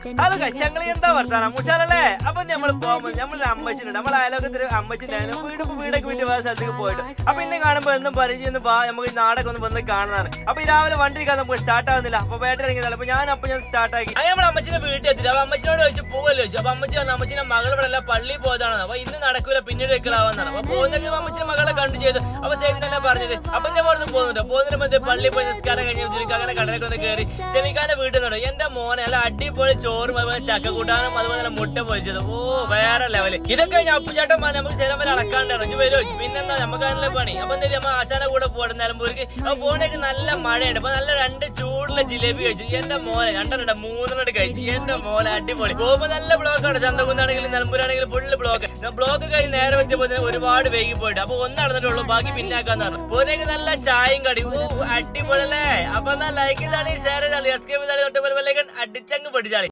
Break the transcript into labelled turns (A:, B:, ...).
A: Hello ഞങ്ങൾ എന്താ വർത്താനം മുഷാലല്ലേ? അപ്പൊ നമ്മള് പോകുമ്പോൾ നമ്മളൊരു അമ്മച്ചിനുണ്ട്, നമ്മളെ അയലോകത്തൊരു അമ്മച്ചിണ്ടായിരുന്നു. വീടൊക്കെ വിട്ട് വേറെ സ്ഥലത്തേക്ക് പോയിട്ട് അപ്പൊ എന്നെ കാണുമ്പോ എന്നും പരിചയം നമുക്ക് നാടൊക്കെ ഒന്ന് വന്ന് കാണുന്നതാണ്. അപ്പൊ ഈ രാവിലെ വണ്ടി നമുക്ക് സ്റ്റാർട്ട് ആവുന്നില്ല. അപ്പൊ ബാറ്ററി ഇറങ്ങിയതല്ല. അപ്പൊ ഞാൻ സ്റ്റാർട്ട് ആക്കി നമ്മൾ അമ്മച്ചിന്റെ വീട്ടിൽ എത്തിയിട്ട് അപ്പൊ അമ്മച്ചിനോട് ചോദിച്ചു പോകല്ലോ ചോദിച്ചു. അപ്പൊ അമ്മച്ചി പറഞ്ഞു അമ്മച്ചിന്റെ മകൾ ഇവിടെ അല്ല പള്ളിയിൽ പോയതാണ്. അപ്പൊ ഇന്ന് നടക്കൂല, പിന്നീട് വെക്കലാവുന്നതാണ്. അപ്പൊ പോകുന്നെങ്കിൽ അമ്മച്ചിന്റെ മകളെ കണ്ടു ചെയ്തു. അപ്പൊ സേവി തന്നെ പറഞ്ഞത് അപ്പൊ ഞാൻ അവിടെ പോകുന്നതിന് മധ്യ പള്ളിയിൽ പോയി നിസ്കാരം കഴിഞ്ഞ് അങ്ങനെ കടലൊക്കെ ഒന്ന് കയറി ചെമിക്കാന്റെ വീട്ടിൽ നിന്നുണ്ട്. എന്റെ മോനെ അല്ല അടിപൊളി ചോറും അതുപോലെ ചക്ക കൂട്ടാനും അതുപോലെ മുട്ട പൊരിച്ചത്. ഓ വേറെ ലെവല്. ഇതൊക്കെ കഴിഞ്ഞ അപ്പുചേട്ടൻ നമുക്ക് ചില വരെ അളക്കാണ്ടാണ് വരും. പിന്നെന്താ നമുക്ക് അതിനുള്ള പണി. അപ്പൊ എന്താ നമ്മൾ ആശാന കൂടെ പോകണം നിലമ്പൂർക്ക്. അപ്പൊ പോണേക്ക് നല്ല മഴയുണ്ട്. അപ്പൊ നല്ല രണ്ട് ചൂടുള്ള ജിലേബി കഴിച്ചു. എന്റെ മോനെ രണ്ടെണ്ണം മൂന്നെണ്ണം കഴിച്ചു. എന്റെ മോനെ അടിപൊളി. പോകുമ്പോ നല്ല ബ്ലോക്കാണ്. ചന്തകുന്നാണെങ്കിലും നിലമ്പൂരാണെങ്കിലും ഫുള്ള് ബ്ലോക്ക്. ബ്ലോക്ക് കഴിഞ്ഞ് നേരെ വെച്ചപ്പോ ഒരുപാട് വൈകി പോയിട്ട് അപ്പൊ ഒന്ന് നടന്നിട്ടുള്ളൂ, ബാക്കി പിന്നാക്കാന്ന് പറഞ്ഞു. പോരേക്ക് നല്ല ചായയും കടി. ഓ അടിപൊളി അല്ലേ? അപ്പൊ എന്നാ ലൈക്ക് ചെയ്താളി, ഷെയർ ചെയ്താളി, സബ്സ്ക്രൈബ് ചെയ്താളി, തൊട്ട് പോലെ അടിച്ചങ്ങ് പഠിച്ചാളി.